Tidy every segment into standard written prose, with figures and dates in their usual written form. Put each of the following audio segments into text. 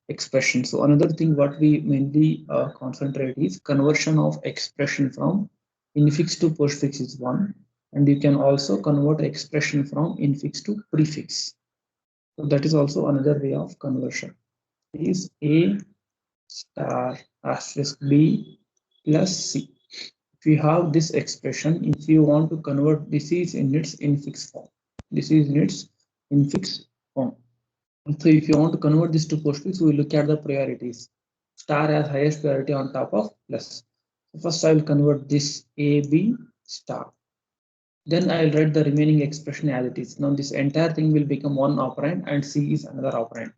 expression. So another thing what we mainly concentrate is conversion of expression from infix to postfix is one, and you can also convert expression from infix to prefix. So that is also another way of conversion. Is A star asterisk B plus C. If you have this expression, if you want to convert, this is in its infix form. This is in its infix form. So if you want to convert this to postfix, we look at the priorities. Star has highest priority on top of plus. So first I will convert this AB star. Then I will write the remaining expression as it is. Now this entire thing will become one operand and C is another operand.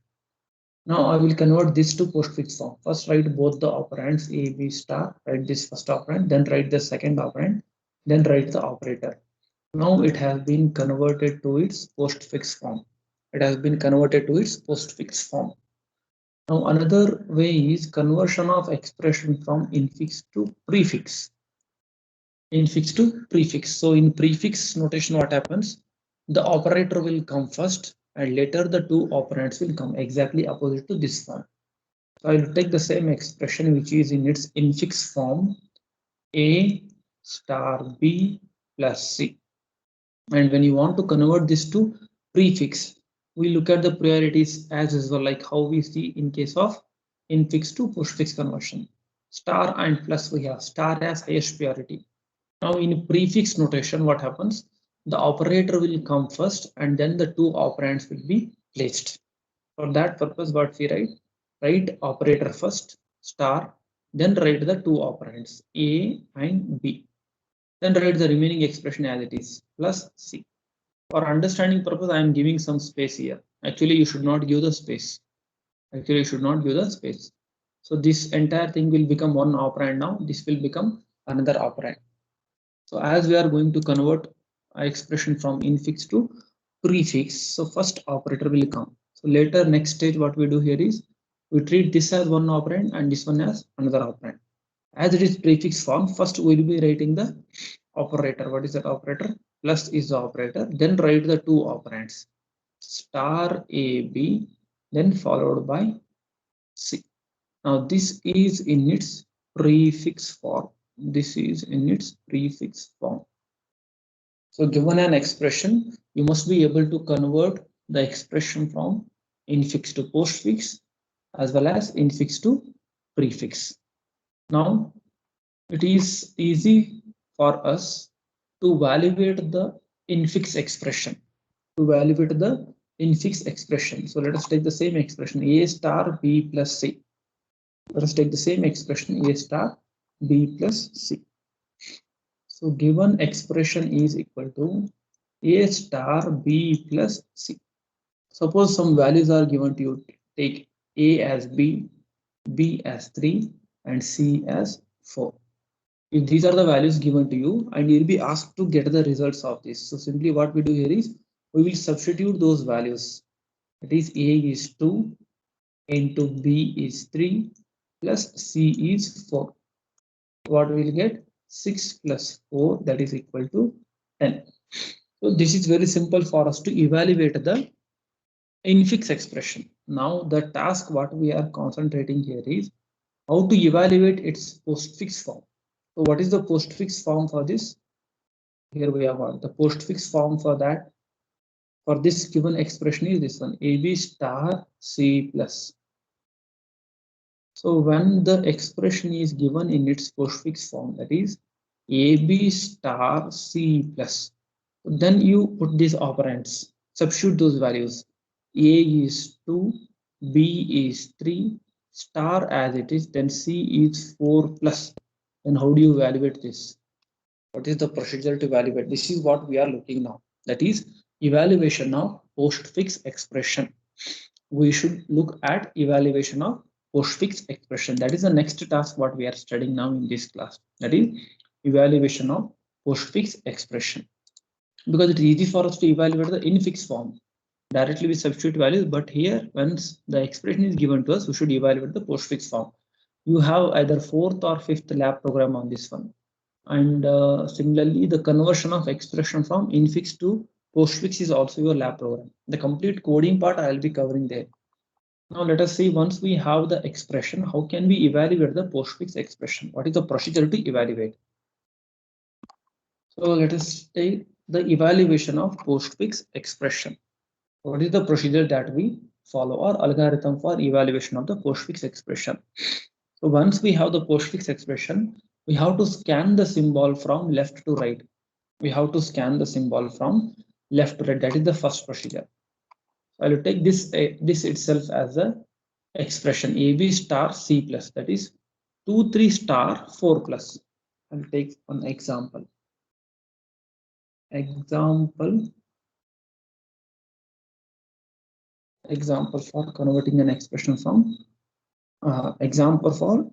Now I will convert this to postfix form. First write both the operands A, B star, write this first operand, then write the second operand, then write the operator. Now it has been converted to its postfix form. It has been converted to its postfix form. Now another way is conversion of expression from infix to prefix. Infix to prefix. So in prefix notation what happens? The operator will come first and later the two operands will come exactly opposite to this form. So I will take the same expression which is in its infix form A star B plus C. And when you want to convert this to prefix, we look at the priorities as usual, like how we see in case of infix to postfix conversion. Star and plus we have star as highest priority. Now in prefix notation, what happens? The operator will come first and then the two operands will be placed. For that purpose, what we write operator first, star, then write the two operands A and B. Then write the remaining expression as it is, plus C. For understanding purpose, I am giving some space here. Actually, you should not give the space. Actually, you should not give the space. So this entire thing will become one operand now. This will become another operand. So as we are going to convert our expression from infix to prefix, so first operator will come. So later, next stage, what we do here is we treat this as one operand and this one as another operand. As it is prefix form, first we will be writing the operator. What is that operator? Plus is the operator. Then write the two operands star AB, then followed by C. Now this is in its prefix form. This is in its prefix form. So given an expression, you must be able to convert the expression from infix to postfix as well as infix to prefix. Now it is easy for us to evaluate the infix expression. To evaluate the infix expression. So let us take the same expression A star B plus C. Let us take the same expression A star B plus C. So given expression is equal to A star B plus C. Suppose some values are given to you. Take A as B, B as 3 and C as 4. If these are the values given to you and you'll be asked to get the results of this. So simply what we do here is we will substitute those values. That is A is 2 into B is 3 plus C is 4. What we will get? 6 plus 4, that is equal to 10. So this is very simple for us to evaluate the infix expression. Now the task what we are concentrating here is how to evaluate its postfix form. So what is the postfix form for this? Here we have the postfix form for that. For this given expression is this one, AB star C plus. So when the expression is given in its postfix form, that is AB star C plus, then you put these operands, substitute those values. A is 2, B is 3, star as it is, then C is 4 plus. Then how do you evaluate this? What is the procedure to evaluate? This is what we are looking now. That is evaluation of postfix expression. We should look at evaluation of postfix expression. That is the next task what we are studying now in this class. That is evaluation of postfix expression. Because it is easy for us to evaluate the infix form. Directly we substitute values, but here once the expression is given to us, we should evaluate the postfix form. You have either 4th or 5th lab program on this one. And similarly, the conversion of expression from infix to postfix is also your lab program. The complete coding part I will be covering there. Now let us see, once we have the expression, how can we evaluate the postfix expression? What is the procedure to evaluate? So let us take the evaluation of postfix expression. What is the procedure that we follow, or algorithm for evaluation of the postfix expression? So once we have the postfix expression, we have to scan the symbol from left to right. We have to scan the symbol from left to right. That is the first procedure. So I will take this itself as a expression AB star C plus, that is 2 3 star 4 plus. I'll take one example. Example for converting an expression from example for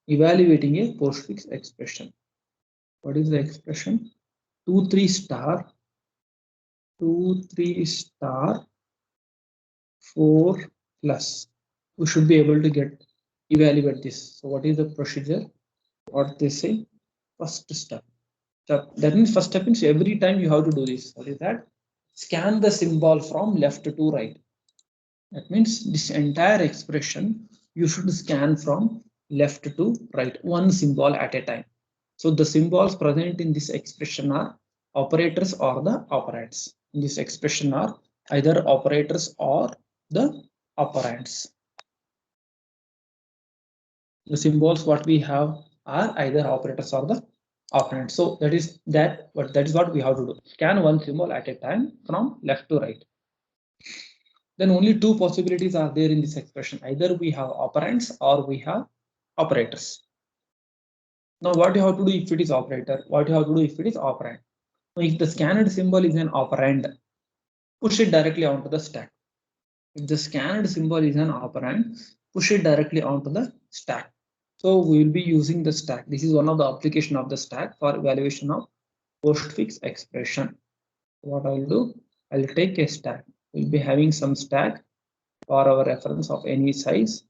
evaluating a postfix expression. What is the expression? 2 3 star 2 3 star 4 plus. We should be able to evaluate this. So what is the procedure? What they say? First step. That means first step means every time you have to do this. What is that? Scan the symbol from left to right. That means this entire expression you should scan from left to right, one symbol at a time. So the symbols present in this expression are operators or the operands. In this expression are either operators or the operands. The symbols what we have are either operators or the operands. So that is what we have to do. Scan one symbol at a time from left to right. Then only two possibilities are there in this expression. Either we have operands or we have operators. Now what you have to do if it is operator? What you have to do if it is operand? Now if the scanned symbol is an operand, push it directly onto the stack. If the scanned symbol is an operand, push it directly onto the stack. So we will be using the stack. This is one of the application of the stack for evaluation of postfix expression. What I will do, I will take a stack. We'll be having some stack for our reference of any size.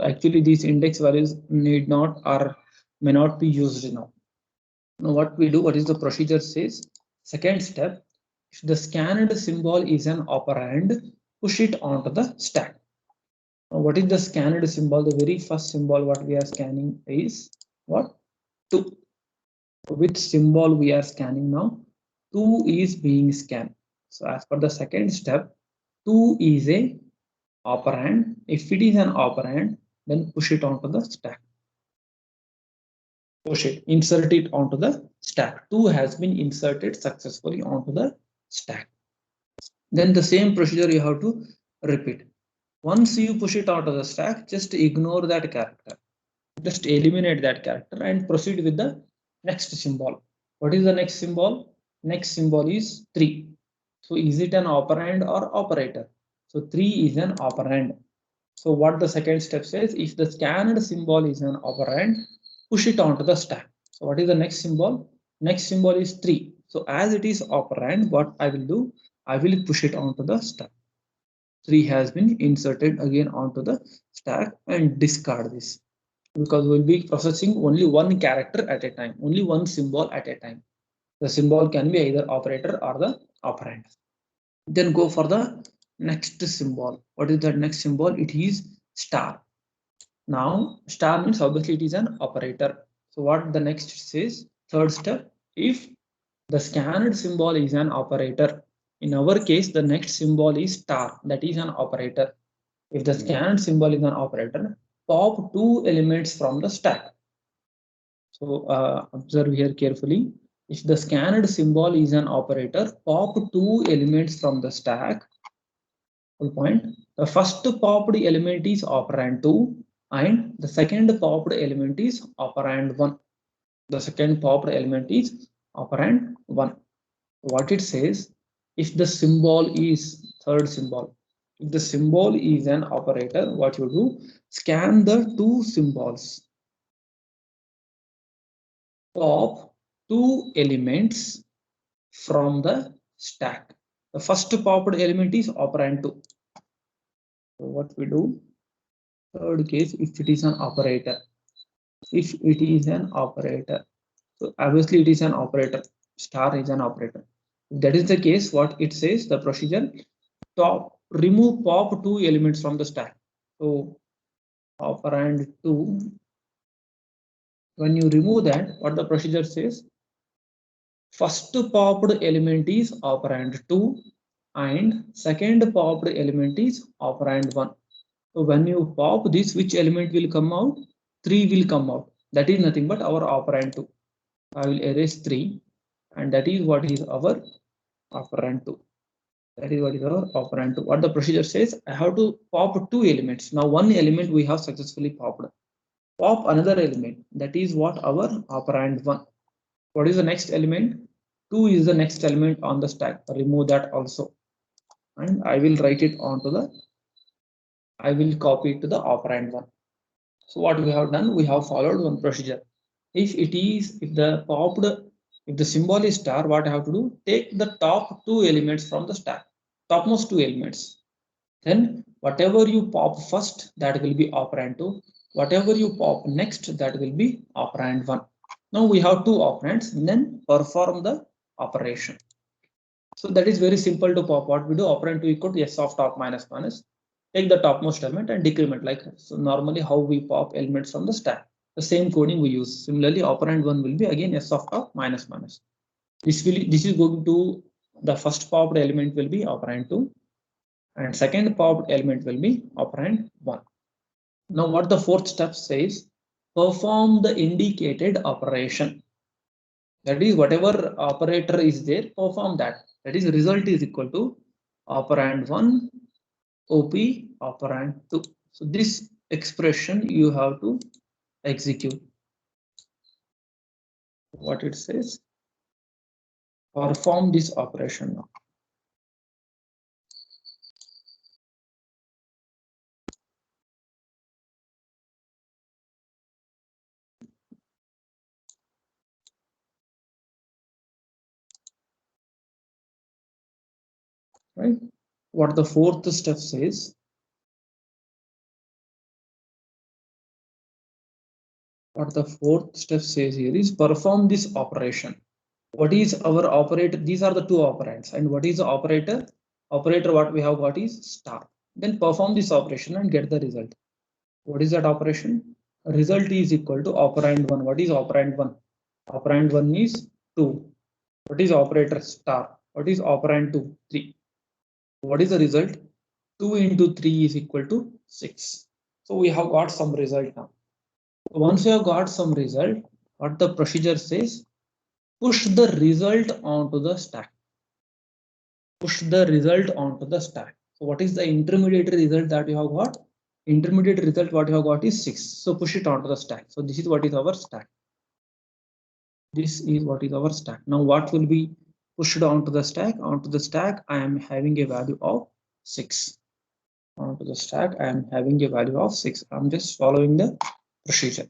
Actually, these index values need not or may not be used now. Now what we do, what is the procedure says? Second step, if the scanned symbol is an operand, push it onto the stack. Now what is the scanned symbol? The very first symbol what we are scanning is what? 2. Which symbol we are scanning now? 2 is being scanned. So as per the second step, 2 is a operand. If it is an operand, then push it onto the stack. Push it, insert it onto the stack. 2 has been inserted successfully onto the stack. Then the same procedure you have to repeat. Once you push it onto the stack, just ignore that character. Just eliminate that character and proceed with the next symbol. What is the next symbol? Next symbol is 3. So is it an operand or operator? So 3 is an operand. So what the second step says, if the scanned symbol is an operand, push it onto the stack. So what is the next symbol? Next symbol is 3. So as it is operand, what I will do, I will push it onto the stack. 3 has been inserted again onto the stack and discard this, because we'll be processing only one character at a time, only one symbol at a time. The symbol can be either operator or the operand. Then go for the next symbol. What is that next symbol? It is star. Now star means obviously it is an operator. So what the next says, third step, if the scanned symbol is an operator, in our case the next symbol is star, that is an operator. If the scanned symbol is an operator, pop 2 elements from the stack. So observe here carefully. If the scanned symbol is an operator, pop 2 elements from the stack. Full point. The first popped element is operand 2 and the second popped element is operand 1. The second popped element is operand 1. What it says, if the symbol is third symbol, if the symbol is an operator, what you do, scan the 2 symbols, pop 2 elements from the stack. The first popped element is operand 2. So what we do, third case, if it is an operator, if it is an operator, so obviously it is an operator, star is an operator. If that is the case, what it says, the procedure, remove pop 2 elements from the stack. So operand 2, when you remove that, what the procedure says, first popped element is operand 2 and second popped element is operand 1. So when you pop this, which element will come out? 3 will come out. That is nothing but our operand 2. I will erase 3 and that is what is our operand 2. That is what is our operand 2. What the procedure says, I have to pop 2 elements. Now one element we have successfully popped. Pop another element. That is what our operand 1. What is the next element? 2 is the next element on the stack. Remove that also. And I will write it onto the, I will copy it to the operand 1. So what we have done, we have followed one procedure. If the symbol is star, what I have to do? Take the top 2 elements from the stack, topmost 2 elements. Then whatever you pop first, that will be operand 2. Whatever you pop next, that will be operand 1. Now we have 2 operands, then perform the operation. So that is very simple to pop. What we do, operand 2 equal to s of top minus minus. Take the topmost element and decrement, like so normally how we pop elements from the stack. The same coding we use. Similarly, operand 1 will be again s of top minus minus. This is going to, the first popped element will be operand 2 and second popped element will be operand 1. Now what the fourth step says, perform the indicated operation. That is whatever operator is there, perform that. That is result is equal to operand 1 OP operand 2. So this expression you have to execute. What it says, perform this operation now. Right? What the fourth step says, what the fourth step says here is perform this operation. What is our operator? These are the 2 operands. And what is the operator? Operator what we have got is star. Then perform this operation and get the result. What is that operation? Result is equal to operand 1. What is operand 1? Operand 1 is 2. What is operator star? What is operand 2? 3. What is the result? 2 into 3 is equal to 6. So we have got some result now. Once you have got some result, what the procedure says, push the result onto the stack. Push the result onto the stack. So what is the intermediate result that you have got? Intermediate result what you have got is 6. So push it onto the stack. So this is what is our stack. This is what is our stack. Now what will be pushed onto the stack? Onto the stack, I am having a value of 6. Onto the stack, I am having a value of 6. I'm just following the procedure.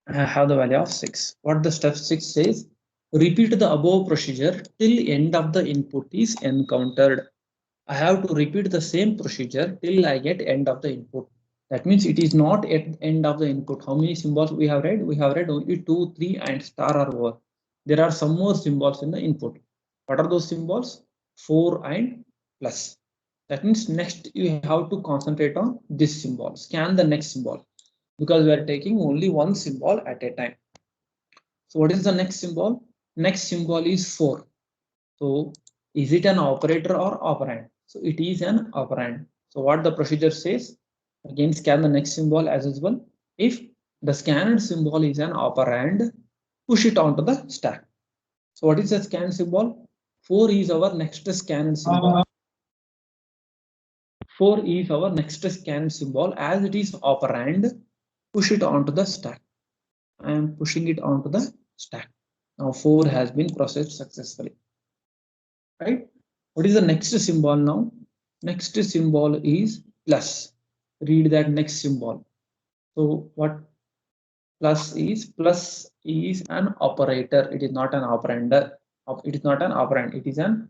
I have the value of 6. What the step 6 says, repeat the above procedure till end of the input is encountered. I have to repeat the same procedure till I get end of the input. That means it is not at end of the input. How many symbols we have read? We have read only 2, 3 and star are over. There are some more symbols in the input. What are those symbols? 4 and plus. That means next you have to concentrate on this symbol. Scan the next symbol because we are taking only one symbol at a time. So what is the next symbol? Next symbol is 4. So is it an operator or operand? So it is an operand. So what the procedure says, again scan the next symbol as usual. If the scanned symbol is an operand, push it onto the stack. So what is the scan symbol? 4 is our next scanned symbol. 4 is our next scanned symbol. As it is operand, push it onto the stack. I am pushing it onto the stack. Now 4 has been processed successfully. Right? What is the next symbol now? Next symbol is plus. Read that next symbol. So what plus is? Plus is an operator. It is not an operander. It is not an operand. It is an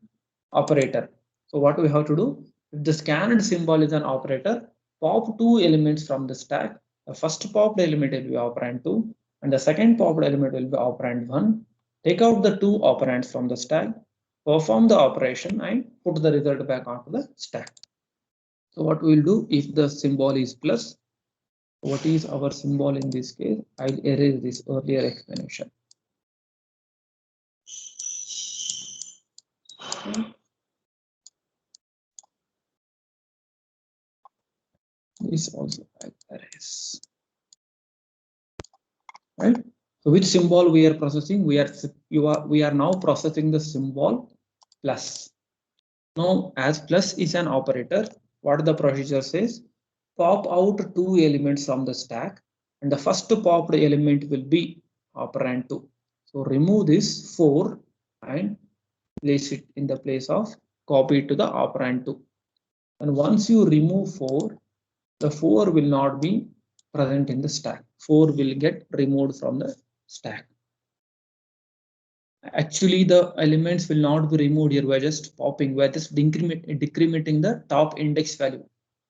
operator. So what we have to do? If the scanned symbol is an operator, pop 2 elements from the stack. The first popped element will be operand 2 and the second popped element will be operand 1. Take out the 2 operands from the stack. perform the operation and put the result back onto the stack. So what we will do, if the symbol is plus, what is our symbol in this case? I'll erase this earlier explanation. This also I'll erase. Right? So which symbol we are processing? We are now processing the symbol plus. Now, as plus is an operator, what the procedure says, pop out two elements from the stack, and the first popped element will be operand 2. So remove this 4 and place it in the place of copy it to the operand 2. And once you remove 4, the 4 will not be present in the stack. 4 will get removed from the stack. Actually, the elements will not be removed here. We're just popping, we're just decrementing the top index value.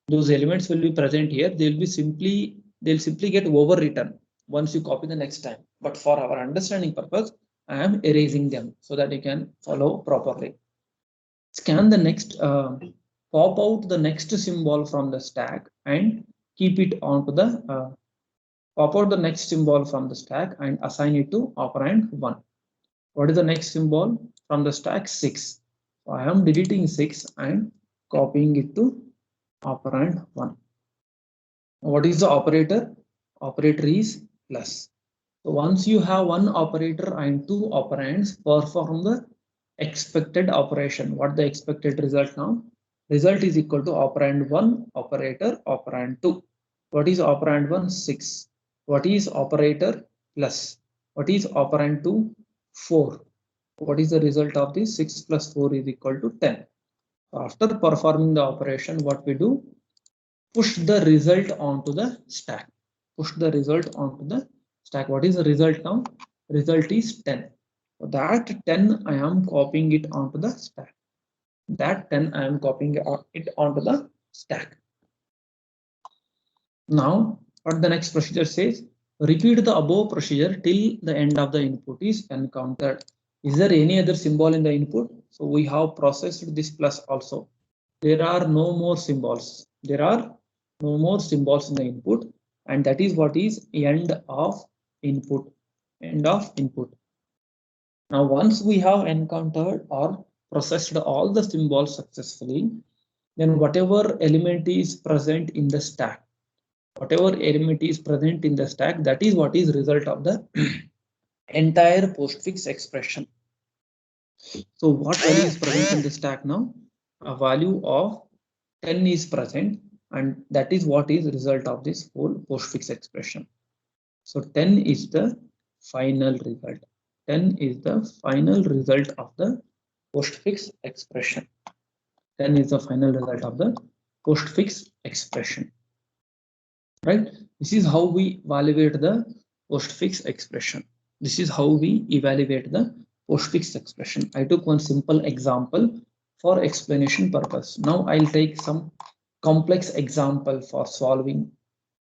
Those elements will be present here. They'll simply get overwritten once you copy the next time. But for our understanding purpose, I am erasing them so that you can follow properly. Scan the next, pop out the next symbol from the stack and keep it onto the, pop out the next symbol from the stack and assign it to operand 1. What is the next symbol from the stack? 6. So I am deleting 6 and copying it to operand 1. What is the operator? Operator is plus. So once you have one operator and two operands, perform the expected operation. What the expected result now? Result is equal to operand 1, operator, operand 2. What is operand 1? 6. What is operator plus? What is operand 2? 4. What is the result of this? 6 plus 4 is equal to 10. After performing the operation, what we do? Push the result onto the stack. Push the result onto the stack. What is the result now? Result is 10. So that 10 I am copying it onto the stack. That 10 I am copying it onto the stack. Now, what the next procedure says? Repeat the above procedure till the end of the input is encountered. Is there any other symbol in the input? So we have processed this plus also. There are no more symbols. There are no more symbols in the input, and that is what is end of input. End of input. Now, once we have encountered or processed all the symbols successfully, then whatever element is present in the stack, whatever element is present in the stack, that is what is result of the entire postfix expression. So what value is present in the stack now? A value of 10 is present, and that is what is result of this whole postfix expression. So 10 is the final result. 10 is the final result of the postfix expression. 10 is the final result of the postfix expression. Right? This is how we evaluate the postfix expression. This is how we evaluate the postfix expression. I took one simple example for explanation purpose. Now I'll take some complex example for solving,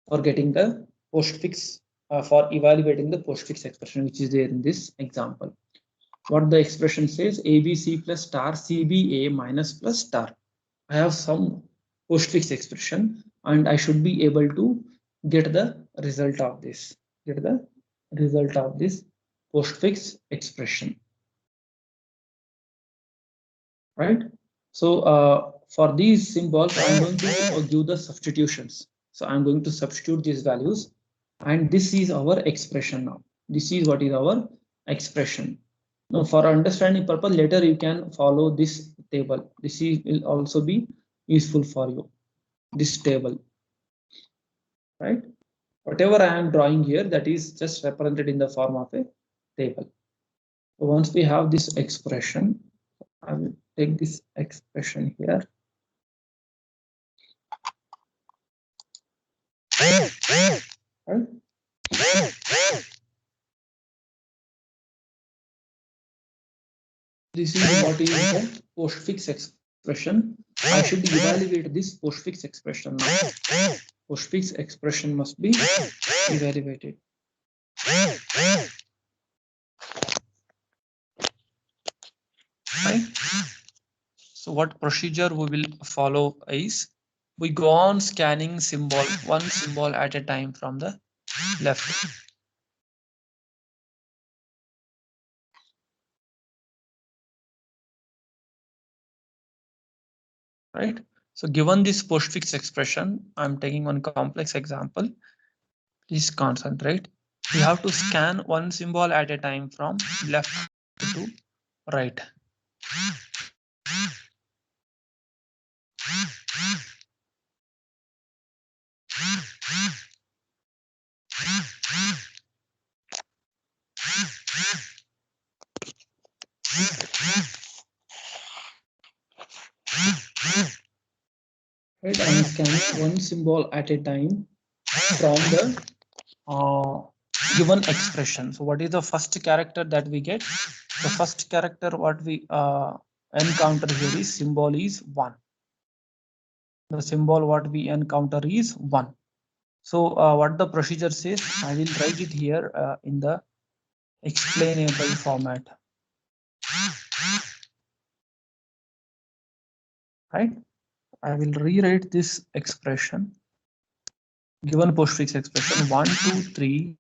for getting the postfix, for evaluating the postfix expression, which is there in this example. What the expression says, ABC plus star CBA minus plus star. I have some postfix expression and I should be able to get the result of this. Get the result of this postfix expression. Right? So for these symbols, I'm going to give the substitutions. So I'm going to substitute these values, and this is our expression now. This is what is our expression. Now, for understanding purpose, later you can follow this table. This will also be useful for you. This table, right? Whatever I am drawing here, that is just represented in the form of a table. So once we have this expression, I will take this expression here. Right? This is what is the postfix expression. I should evaluate this postfix expression now. Postfix expression must be evaluated. Right? So what procedure we will follow is we go on scanning symbol, one symbol at a time from the left. Right. So given this postfix expression, I'm taking one complex example. Please concentrate. We have to scan one symbol at a time from left to right. Right, I'm scanning one symbol at a time from the given expression. So what is the first character that we get? The first character what we encounter here is symbol is 1. The symbol what we encounter is 1. So what the procedure says, I will write it here in the explainable format. Right? I will rewrite this expression. Given postfix expression 1, 2, 3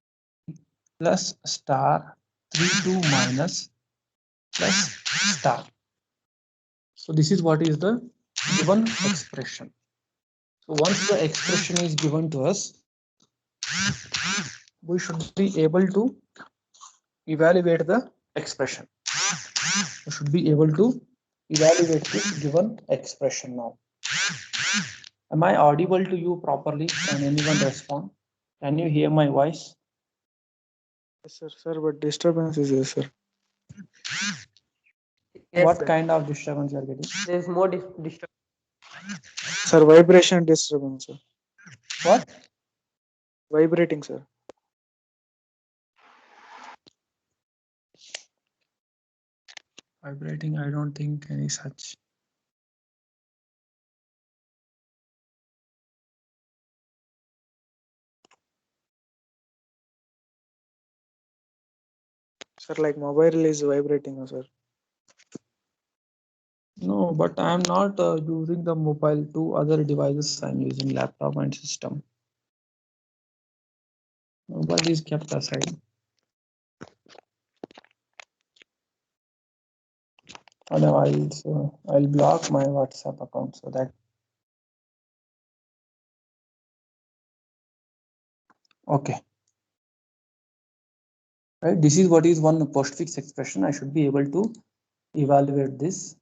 plus star 3, 2 minus plus star. So this is what is the given expression. So once the expression is given to us, we should be able to evaluate the expression. We should be able to evaluate this given expression now. Am I audible to you properly? Can anyone respond? Can you hear my voice? Yes, sir, but disturbance is there, sir. Yes, What sir. kind of disturbance you are getting? There is more disturbance. Sir, vibration disturbance, sir. What? Vibrating, sir. Vibrating, I don't think any such. Sir, like mobile is vibrating, sir. No, but I am not using the mobile to other devices. I'm using laptop and system. Mobile is kept aside. Otherwise, I'll block my WhatsApp account so that. Okay. Right. This is what is one postfix expression. I should be able to evaluate this.